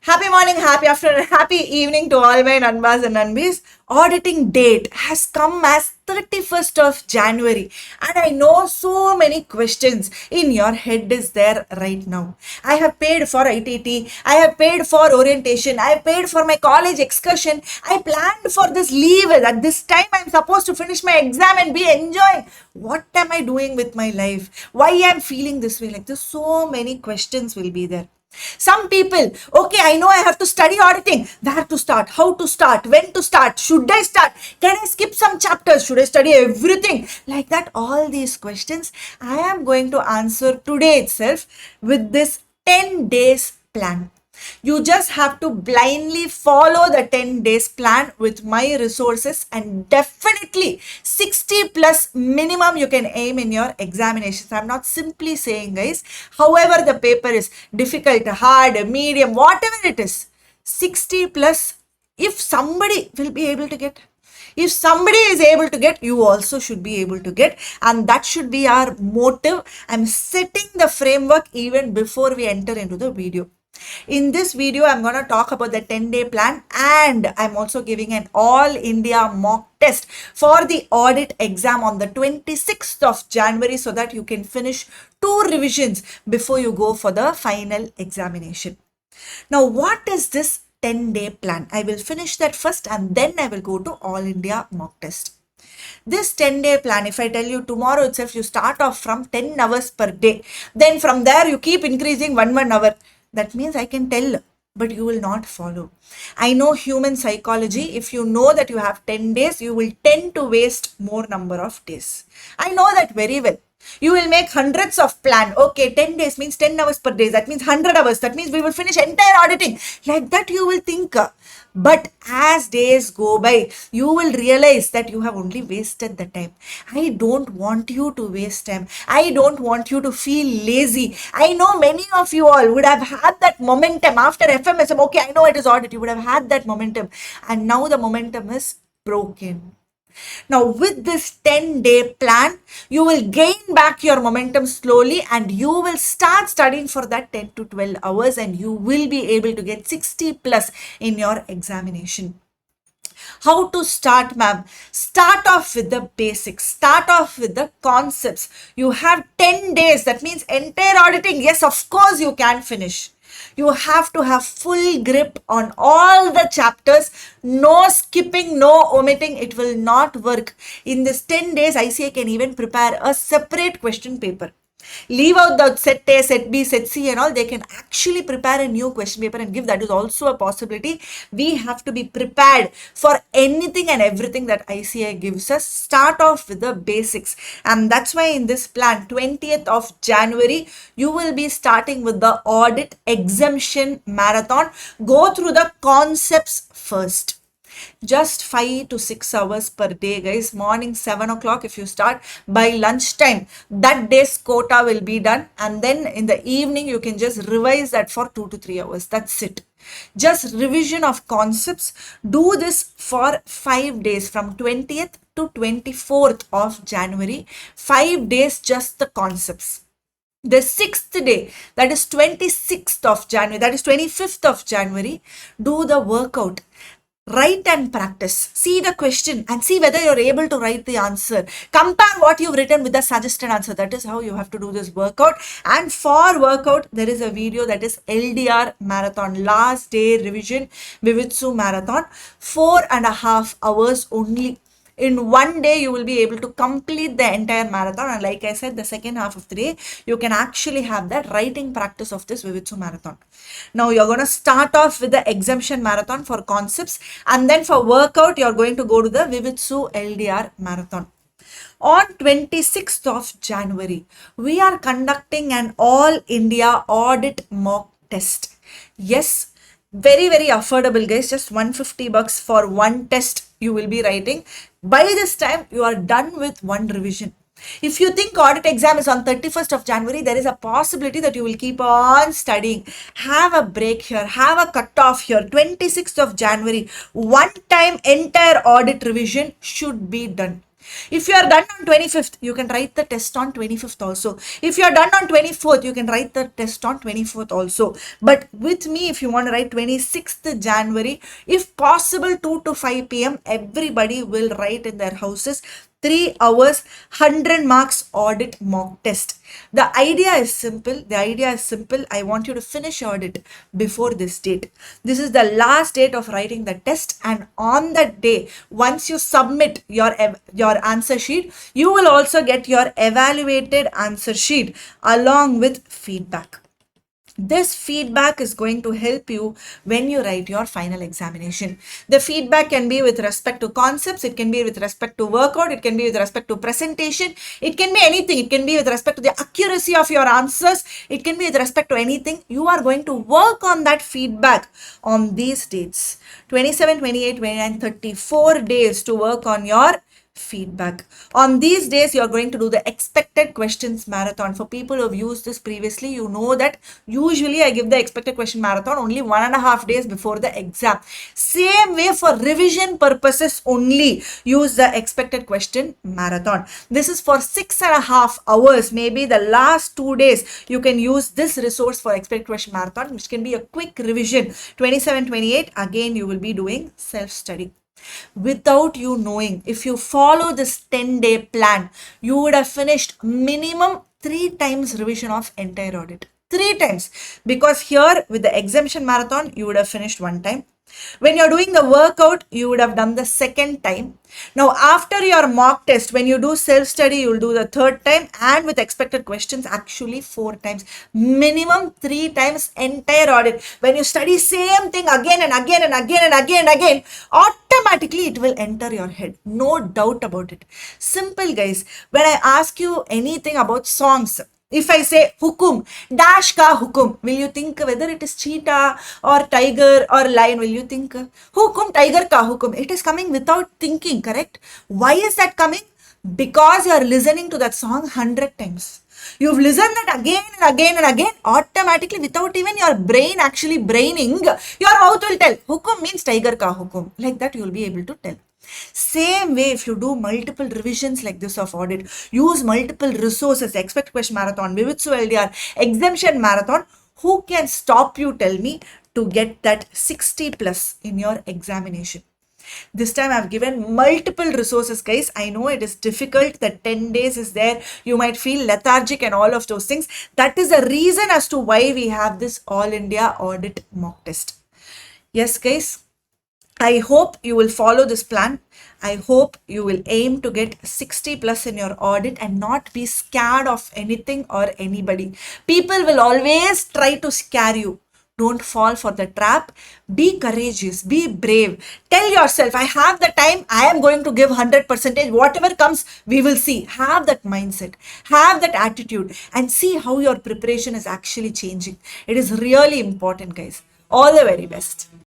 Happy morning, happy afternoon, happy evening to all my Nanbas and Nanbis. Auditing date has come as 31st of January, and I know so many questions in your head is there right now. I have paid for ITT, I have paid for orientation, I have paid for my college excursion, I planned for this leave. At this time, I'm supposed to finish my exam and be enjoying. What am I doing with my life? Why I'm feeling this way? Like this, so many questions will be there. Some people, okay, I know I have to study auditing. Where to start? How to start? When to start? Should I start? Can I skip some chapters? Should I study everything? Like that, all these questions I am going to answer today itself with this 10 days plan. You just have to blindly follow the 10 days plan with my resources, and definitely 60 plus minimum you can aim in your examinations. I'm not simply saying, guys, however the paper is difficult, hard, medium, whatever it is, 60 plus, if somebody will be able to get, if somebody is able to get, you also should be able to get, and that should be our motive. I'm setting the framework even before we enter into the video. In this video, I'm going to talk about the 10-day plan, and I'm also giving an all India mock test for the audit exam on the 26th of January so that you can finish 2 revisions before you go for the final examination. Now, what is this 10-day plan? I will finish that first and then I will go to all India mock test. This 10-day plan, if I tell you tomorrow itself, you start off from 10 hours per day. Then from there, you keep increasing 1 hour. That means I can tell, but you will not follow. I know human psychology. If you know that you have 10 days, you will tend to waste more number of days. I know that very well. You will make hundreds of plan. Okay, 10 days means 10 hours per day. That means 100 hours. That means we will finish entire auditing. Like that you will think. But as days go by, you will realize that you have only wasted the time. I don't want you to waste time. I don't want you to feel lazy. I know many of you all would have had that momentum after FMSM. Okay, I know it is audit. You would have had that momentum. And now the momentum is broken. Now, with this 10-day plan, you will gain back your momentum slowly and you will start studying for that 10 to 12 hours and you will be able to get 60 plus in your examination. How to start, ma'am? Start off with the basics. Start off with the concepts. You have 10 days. That means entire auditing. Yes, of course you can finish. You have to have full grip on all the chapters. No skipping, no omitting. It will not work. In this 10 days, ICA can even prepare a separate question paper. Leave out the set A, set B, set C and all. They can actually prepare a new question paper and give. That is also a possibility. We have to be prepared for anything and everything that ICA gives us. Start off with the basics. And that's why in this plan, 20th of January, you will be starting with the audit exemption marathon. Go through the concepts first. Just 5 to 6 hours per day, guys. Morning 7 o'clock if you start, by lunchtime that day's quota will be done, and then in the evening you can just revise that for 2 to 3 hours. That's it. Just revision of concepts. Do this for 5 days from 20th to 24th of January. 5 days just the concepts. The 6th day, that is 26th of January, that is 25th of January, do the workout. Write and practice. See the question and see whether you're able to write the answer. Compare what you've written with the suggested answer. That is how you have to do this workout. And for workout, there is a video that is LDR marathon, last day revision Vivitsu marathon, 4.5 hours only. In one day, you will be able to complete the entire marathon. And like I said, the second half of the day, you can actually have that writing practice of this Vivitsu marathon. Now, you're going to start off with the exemption marathon for concepts. And then for workout, you're going to go to the Vivitsu LDR marathon. On 26th of January, we are conducting an all India audit mock test. Yes, very, very affordable, guys. Just 150 bucks for one test you will be writing. By this time, you are done with one revision. If you think audit exam is on 31st of January, there is a possibility that you will keep on studying. Have a break here. Have a cut off here. 26th of January, one time entire audit revision should be done. If you are done on 25th, you can write the test on 25th also. If you are done on 24th, you can write the test on 24th also. But with me, if you want to write 26th January, if possible 2 to 5 p.m., everybody will write in their houses 3 hours, 100 marks audit mock test. The idea is simple. The idea is simple. I want you to finish audit before this date. This is the last date of writing the test, and on that day, once you submit your answer sheet, you will also get your evaluated answer sheet along with feedback. This feedback is going to help you when you write your final examination. The feedback can be with respect to concepts, it can be with respect to workout, it can be with respect to presentation, it can be anything. It can be with respect to the accuracy of your answers, it can be with respect to anything. You are going to work on that feedback on these dates, 27, 28, 29, 34 days to work on your feedback. On these days, you're going to do the expected questions marathon. For people who have used this previously, you know that usually I give the expected question marathon only 1.5 days before the exam. Same way for revision purposes only, use the expected question marathon. This is for 6.5 hours. Maybe the last 2 days, you can use this resource for expected question marathon, which can be a quick revision. 27, 28, again, you will be doing self-study. Without you knowing, if you follow this 10-day plan, you would have finished minimum 3 times revision of entire audit. 3 times. Because here with the exemption marathon, you would have finished 1 time. When you're doing the workout, you would have done the 2nd time. Now, after your mock test, when you do self-study, you will do the 3rd time, and with expected questions, actually 4 times. Minimum 3 times entire audit. When you study same thing again and again and again and again and again, automatically it will enter your head. No doubt about it. Simple, guys. When I ask you anything about songs, if I say hukum, dash ka hukum, will you think whether it is cheetah or tiger or lion? Will you think hukum, tiger ka hukum? It is coming without thinking, correct? Why is that coming? Because you are listening to that song 100 times. You've listened that again and again and again, automatically without even your brain actually braining, your mouth will tell hukum means tiger ka hukum. Like that, you will be able to tell. Same way, if you do multiple revisions like this of audit, use multiple resources, expect question marathon, Vivitsu LDR, exemption marathon, who can stop you, tell me, to get that 60 plus in your examination? This time I've given multiple resources, guys. I know it is difficult. The 10 days is there. You might feel lethargic and all of those things. That is the reason as to why we have this All India Audit mock test. Yes, guys. I hope you will follow this plan. I hope you will aim to get 60 plus in your audit and not be scared of anything or anybody. People will always try to scare you. Don't fall for the trap. Be courageous. Be brave. Tell yourself, I have the time. I am going to give 100%. Whatever comes, we will see. Have that mindset. Have that attitude and see how your preparation is actually changing. It is really important, guys. All the very best.